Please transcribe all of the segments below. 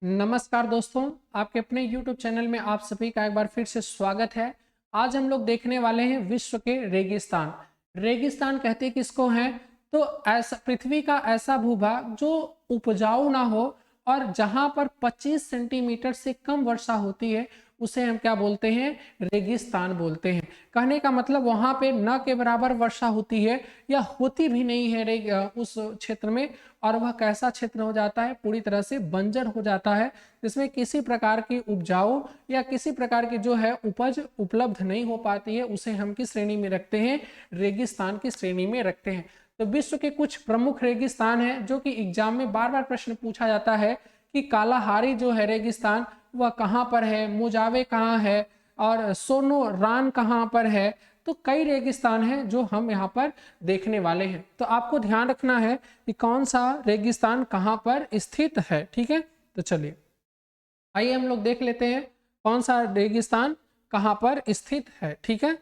नमस्कार दोस्तों, आपके अपने YouTube चैनल में आप सभी का एक बार फिर से स्वागत है। आज हम लोग देखने वाले हैं विश्व के रेगिस्तान। रेगिस्तान कहते किसको हैं? तो ऐसा पृथ्वी का ऐसा भूभाग जो उपजाऊ ना हो और जहां पर 25 सेंटीमीटर से कम वर्षा होती है उसे हम क्या बोलते हैं? रेगिस्तान बोलते हैं। कहने का मतलब वहां पे न के बराबर वर्षा होती है या होती भी नहीं है उस क्षेत्र में, और वह कैसा क्षेत्र हो जाता है? पूरी तरह से बंजर हो जाता है, जिसमें किसी प्रकार की उपजाऊ या किसी प्रकार की जो है उपज उपलब्ध नहीं हो पाती है। उसे हम किस श्रेणी में रखते हैं? रेगिस्तान की श्रेणी में रखते हैं। तो विश्व के कुछ प्रमुख रेगिस्तान हैं जो कि एग्जाम में बार बार प्रश्न पूछा जाता है कि कालाहारी जो है रेगिस्तान वह कहाँ पर है, मोजावे कहाँ है और सोनोरान कहाँ पर है। तो कई रेगिस्तान हैं जो हम यहाँ पर देखने वाले हैं। तो आपको ध्यान रखना है कि कौन सा रेगिस्तान कहाँ पर स्थित है। ठीक है, तो चलिए आइए हम लोग देख लेते हैं कौन सा रेगिस्तान कहाँ पर स्थित है। ठीक है,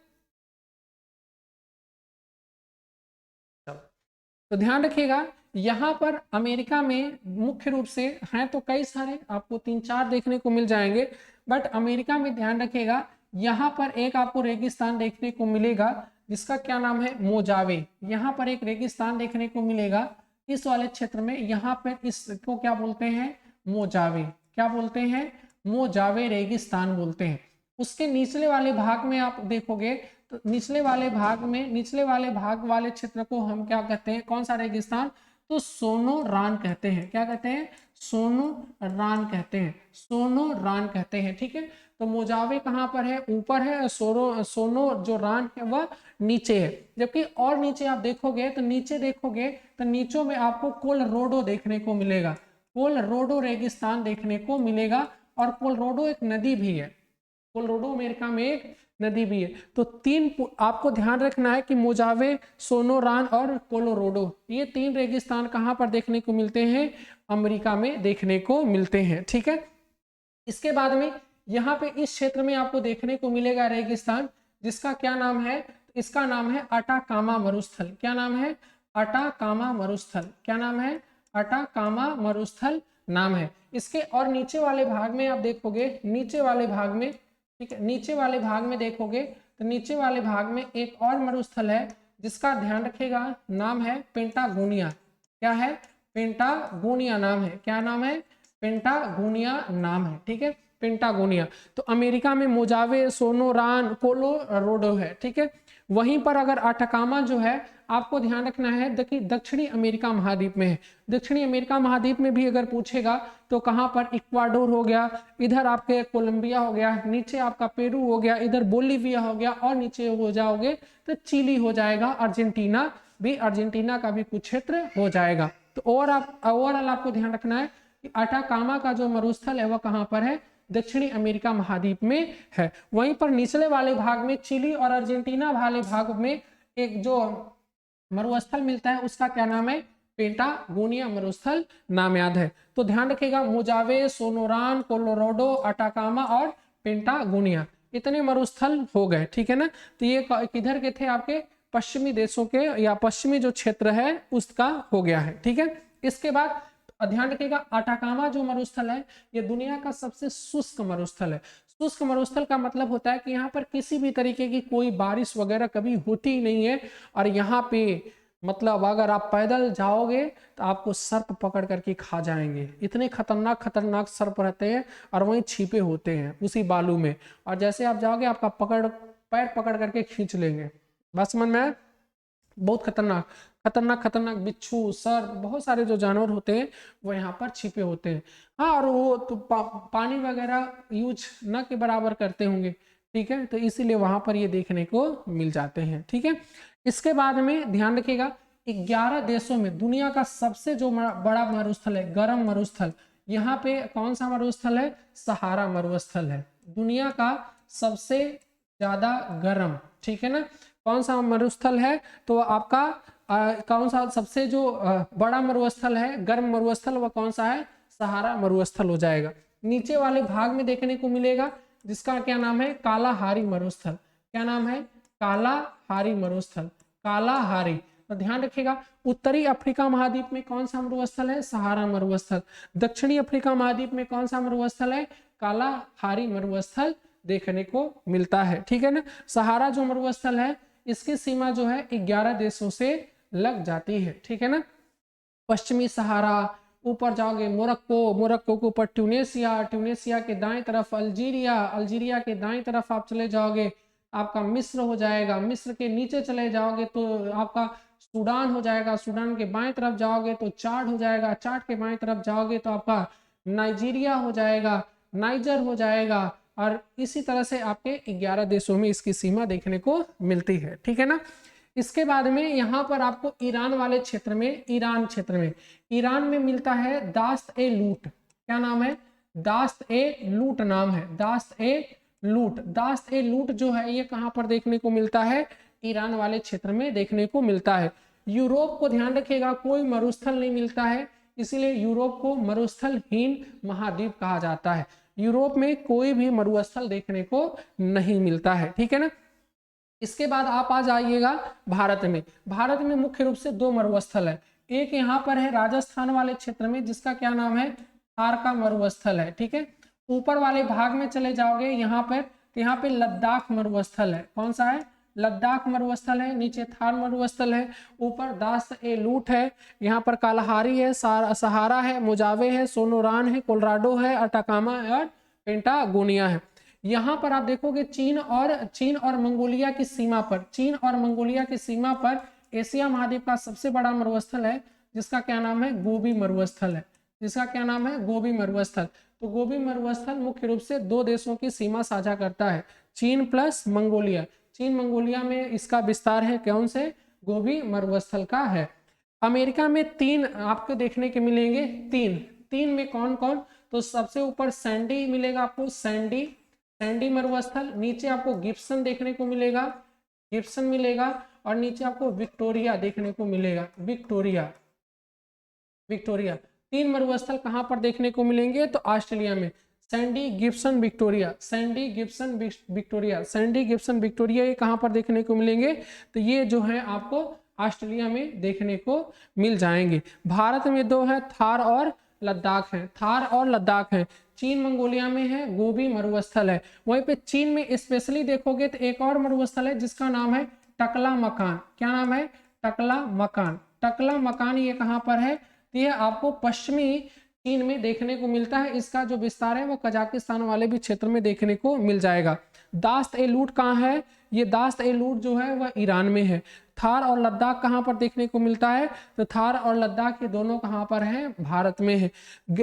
तो ध्यान रखिएगा यहाँ पर अमेरिका में मुख्य रूप से हैं तो कई सारे, आपको 3-4 देखने को मिल जाएंगे, बट अमेरिका में ध्यान रखिएगा यहाँ पर एक आपको रेगिस्तान देखने को मिलेगा जिसका क्या नाम है? मोजावे। यहाँ पर एक रेगिस्तान देखने को मिलेगा इस वाले क्षेत्र में, यहाँ पर इसको क्या बोलते हैं? मोजावे। क्या बोलते हैं? मोजावे रेगिस्तान बोलते हैं। उसके निचले वाले भाग में आप देखोगे तो निचले वाले भाग वाले क्षेत्र को हम क्या कहते हैं? कौन सा रेगिस्तान? तो सोनोरान कहते हैं। क्या कहते हैं? सोनोरान कहते हैं। सोनोरान कहते हैं। ठीक है, तो मोजावे कहाँ पर है? ऊपर है। सोनो जो रान है वह नीचे है। जबकि और नीचे आप देखोगे तो नीचों में आपको कोलोराडो देखने को मिलेगा। कोलोराडो रेगिस्तान देखने को मिलेगा, और कोलोराडो एक नदी भी है। कोलोराडो अमेरिका में एक नदी भी है। तो आपको ध्यान रखना है कि मोजावे, सोनोरान और कोलोराडो, ये 3 रेगिस्तान कहाँ पर देखने को मिलते हैं? अमेरिका में देखने को मिलते हैं। ठीक है, इसके बाद में यहाँ पे इस क्षेत्र में आपको देखने को मिलेगा रेगिस्तान जिसका क्या नाम है? इसका नाम है अटाकामा मरुस्थल। क्या नाम है? अटाकामा मरुस्थल। क्या नाम है? अटाकामा मरुस्थल नाम है इसके। और नीचे वाले भाग में आप देखोगे, नीचे वाले भाग में, ठीक है, नीचे वाले भाग में देखोगे तो नीचे वाले भाग में एक और मरुस्थल है जिसका ध्यान रखेगा, नाम है पेंटागोनिया। क्या है? पेंटागोनिया नाम है। क्या नाम है? पेंटागोनिया नाम है। ठीक है, पेंटागोनिया। तो अमेरिका में मोजावे, सोनोरान, कोलोराडो है। ठीक है, वहीं पर अगर अटाकामा जो है, आपको ध्यान रखना है दक्षिणी अमेरिका महाद्वीप में है। दक्षिणी अमेरिका महाद्वीप में भी अगर पूछेगा तो कहां पर? इक्वाडोर हो गया, इधर आपके कोलंबिया हो गया, नीचे आपका पेरू हो गया, इधर बोलीविया हो गया, और नीचे हो जाओगे तो चिली हो जाएगा, अर्जेंटीना का भी कुछ क्षेत्र हो जाएगा। तो ओवरऑल आपको ध्यान रखना है कि अटाकामा का जो मरुस्थल है वह कहां पर है? दक्षिणी अमेरिका महाद्वीप में है। वहीं पर निचले वाले भाग में चिली और अर्जेंटीना वाले भाग में एक जो मरुस्थल मिलता है उसका क्या नाम है? पेंटागोनिया मरुस्थल नाम याद है तो ध्यान रखिएगा, मोजावे, सोनोरान, कोलोराडो, अटाकामा और पेंटागोनिया, इतने मरुस्थल हो गए। ठीक है ना, तो ये किधर के थे? आपके पश्चिमी देशों के या पश्चिमी जो क्षेत्र है उसका हो गया है। ठीक है, इसके बाद ध्यान रखिएगा अटाकामा जो मरुस्थल है ये दुनिया का सबसे शुष्क मरुस्थल है। शुष्क मरुस्थल का मतलब होता है कि यहाँ पर किसी भी तरीके की कोई बारिश वगैरह कभी होती ही नहीं है, और यहाँ पे मतलब अगर आप पैदल जाओगे तो आपको सर्प पकड़ करके खा जाएंगे। इतने खतरनाक सर्प रहते हैं और वहीं छिपे होते हैं उसी बालू में, और जैसे आप जाओगे आपका पैर पकड़ करके खींच लेंगे। बस समझ में? बहुत खतरनाक बिच्छू, सर्प, बहुत सारे जो जानवर होते हैं वो यहाँ पर छिपे होते हैं। हाँ, और वो तो पानी वगैरह यूज न के बराबर करते होंगे। ठीक है, तो इसीलिए वहां पर ये देखने को मिल जाते हैं। ठीक है, इसके बाद में ध्यान रखिएगा 11 देशों में दुनिया का सबसे जो बड़ा मरुस्थल है, गर्म मरुस्थल, यहाँ पे कौन सा मरुस्थल है? सहारा मरुस्थल है, दुनिया का सबसे ज्यादा गर्म। ठीक है ना, कौन सा मरुस्थल है? तो आपका कौन सा सबसे जो बड़ा मरुस्थल है, गर्म मरुस्थल, वह कौन सा है? सहारा मरुस्थल हो जाएगा। नीचे वाले भाग में देखने को मिलेगा जिसका क्या नाम है? कालाहारी मरुस्थल। क्या नाम है? कालाहारी मरुस्थल। कालाहारी तो ध्यान रखिएगा, उत्तरी अफ्रीका महाद्वीप में कौन सा मरुस्थल है? सहारा मरुस्थल। दक्षिणी अफ्रीका महाद्वीप में कौन सा मरुस्थल है? कालाहारी मरुस्थल देखने को मिलता है। ठीक है ना। सहारा जो मरुस्थल है इसकी सीमा जो है 11 देशों से लग जाती है। ठीक है ना। पश्चिमी सहारा, ऊपर जाओगे मोरक्को, मोरक्को के ऊपर ट्यूनेशिया, ट्यूनेशिया के दाएं तरफ अल्जीरिया, अल्जीरिया के दाएं तरफ आप चले जाओगे आपका मिस्र हो जाएगा, मिस्र के नीचे चले जाओगे तो आपका सूडान हो जाएगा, सूडान के बाएं तरफ जाओगे तो चाड हो जाएगा, चाड के बाएं तरफ जाओगे तो आपका नाइजीरिया हो जाएगा, नाइजर हो जाएगा, और इसी तरह से आपके 11 देशों में इसकी सीमा देखने को मिलती है। ठीक है ना। इसके बाद में यहाँ पर आपको ईरान वाले क्षेत्र में, ईरान क्षेत्र में, ईरान में मिलता है दास्त ए लूट। क्या नाम है? दास्त ए लूट नाम है, दास्त ए लूट। दास्त ए लूट जो है ये कहाँ पर देखने को मिलता है? ईरान वाले क्षेत्र में देखने को मिलता है। यूरोप को ध्यान रखिएगा, कोई मरुस्थल नहीं मिलता है, इसीलिए यूरोप को मरुस्थलहीन महाद्वीप कहा जाता है। यूरोप में कोई भी मरुस्थल देखने को नहीं मिलता है। ठीक है ना। इसके बाद आप आ जाइएगा भारत में। भारत में मुख्य रूप से 2 मरुस्थल है। एक यहाँ पर है राजस्थान वाले क्षेत्र में जिसका क्या नाम है? थार का मरुस्थल है। ठीक है। ऊपर वाले भाग में चले जाओगे यहाँ पर, तो यहाँ पे लद्दाख मरुस्थल है। कौन सा है? लद्दाख मरुस्थल है। नीचे थार मरुस्थल है, ऊपर दास्त ए लूट है, यहाँ पर कालाहारी है, सहारा है, मुजावे है, सोनोरान है, कोलोराडो है, अटाकामा है और पेंटागोनिया है। यहाँ पर आप देखोगे चीन और मंगोलिया की सीमा पर, चीन और मंगोलिया की सीमा पर एशिया महाद्वीप का सबसे बड़ा मरुस्थल है जिसका क्या नाम है? गोबी मरुस्थल है। जिसका क्या नाम है? गोबी मरुस्थल। तो गोबी मरुस्थल मुख्य रूप से 2 देशों की सीमा साझा करता है, चीन प्लस मंगोलिया। चीन मंगोलिया में इसका विस्तार है, कौन से? गोबी मरुस्थल का है। अमेरिका में 3 आपको देखने के मिलेंगे, 3 में कौन कौन? तो सबसे ऊपर सैंडी मिलेगा आपको, सैंडी मरुस्थल। नीचे आपको गिब्सन देखने को मिलेगा, गिब्सन मिलेगा, और नीचे आपको विक्टोरिया देखने को मिलेगा, विक्टोरिया। 3 मरुस्थल कहां पर देखने को मिलेंगे? तो ऑस्ट्रेलिया में। Sandy, Gibson, Victoria, Sandy, Gibson, Victoria, Sandy, Gibson, Victoria, ये कहां पर देखने को मिलेंगे? तो ये जो है आपको ऑस्ट्रेलिया में देखने को मिल जाएंगे। भारत में 2 है, थार और लद्दाख है, थार और लद्दाख है। चीन मंगोलिया में है, गोबी मरुस्थल है। वहीं पे चीन में स्पेशली देखोगे तो एक और मरुस्थल है जिसका नाम है टकला मकान। क्या नाम है? टकला मकान। टकला मकान ये कहां पर है? तो ये आपको पश्चिमी चीन में देखने को मिलता है। इसका जो विस्तार है वो कजाकिस्तान वाले भी क्षेत्र में देखने को मिल जाएगा। दास्त ए लूट कहाँ है? ये दास्त ए लूट जो है वह ईरान में है। थार और लद्दाख कहाँ पर देखने को मिलता है? तो थार और लद्दाख ये दोनों कहाँ पर हैं? भारत में है।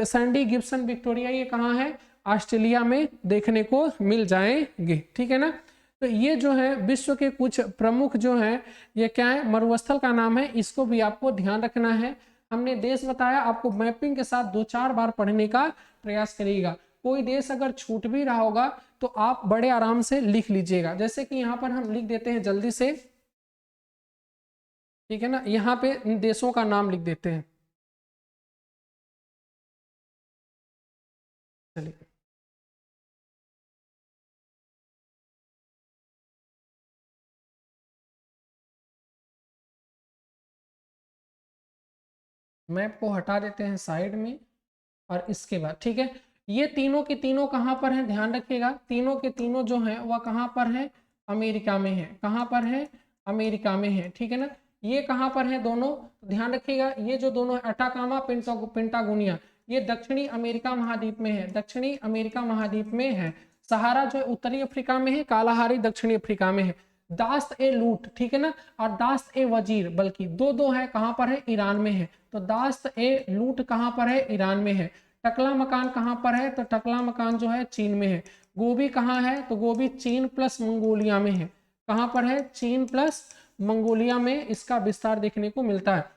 सैंडी, गिब्सन, विक्टोरिया ये कहाँ है? ऑस्ट्रेलिया में देखने को मिल जाएंगे। ठीक है ना। तो ये जो है विश्व के कुछ प्रमुख जो है ये क्या है? मरुस्थल का नाम है, इसको भी आपको ध्यान रखना है। हमने देश बताया, आपको मैपिंग के साथ 2-4 बार पढ़ने का प्रयास करिएगा। कोई देश अगर छूट भी रहा होगा तो आप बड़े आराम से लिख लीजिएगा। जैसे कि यहाँ पर हम लिख देते हैं जल्दी से, ठीक है ना। यहाँ पे इन देशों का नाम लिख देते हैं। चलिए, मैप को हटा देते हैं साइड में, और इसके बाद ठीक है, ये तीनों के तीनों कहाँ पर हैं? ध्यान रखिएगा, तीनों के तीनों जो हैं वह कहाँ पर हैं? अमेरिका में है। कहाँ पर है? अमेरिका में है। ठीक है ना। ये कहाँ पर है दोनों? ध्यान रखिएगा, ये जो दोनों है अटाकामा, पेंटागोनिया, ये दक्षिणी अमेरिका महाद्वीप में है, दक्षिणी अमेरिका महाद्वीप में है। सहारा जो है उत्तरी अफ्रीका में है, कालाहारी दक्षिणी अफ्रीका में है। दास्त ए लूट, ठीक है ना, और दास्त ए वजीर, बल्कि 2-2 है, कहाँ पर है? ईरान में है। तो दास्त ए लूट कहाँ पर है? ईरान में है। टकला मकान कहाँ पर है? तो टकला मकान जो है चीन में है। गोबी कहाँ है? तो गोबी चीन प्लस मंगोलिया में है। कहाँ पर है? चीन प्लस मंगोलिया में इसका विस्तार देखने को मिलता है।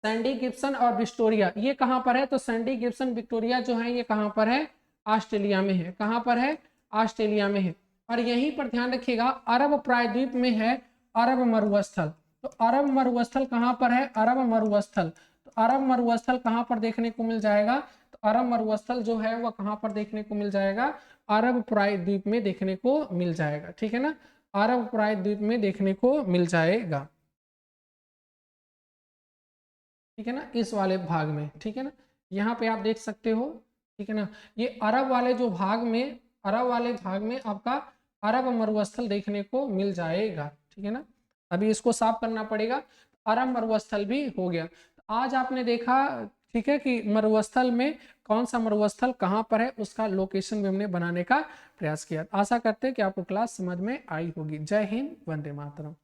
सैंडी, गिब्सन और विक्टोरिया ये कहाँ पर है? तो सैंडी, गिब्सन, विक्टोरिया जो है ये कहाँ पर है? ऑस्ट्रेलिया में है। कहाँ पर है? ऑस्ट्रेलिया में है। और यहीं पर ध्यान रखिएगा, अरब प्रायद्वीप में है अरब मरुस्थल। तो अरब मरुस्थल कहाँ पर है? अरब मरुस्थल। तो अरब मरुस्थल कहाँ पर देखने को मिल जाएगा? तो अरब मरुस्थल जो है वह कहाँ पर देखने को मिल जाएगा? अरब प्रायद्वीप में देखने को मिल जाएगा। ठीक है ना। अरब प्रायद्वीप में देखने को मिल जाएगा, ठीक है ना, इस वाले भाग में, ठीक है ना, यहाँ पे आप देख सकते हो, ठीक है ना। ये अरब वाले जो भाग में, अरब वाले भाग में आपका अरब मरुस्थल देखने को मिल जाएगा, ठीक है ना। अभी इसको साफ करना पड़ेगा। अरब मरुस्थल भी हो गया। आज आपने देखा, ठीक है, कि मरुस्थल में कौन सा मरुस्थल कहाँ पर है, उसका लोकेशन भी हमने बनाने का प्रयास किया। आशा करते हैं कि आपको क्लास समझ में आई होगी। जय हिंद, वंदे मातरम।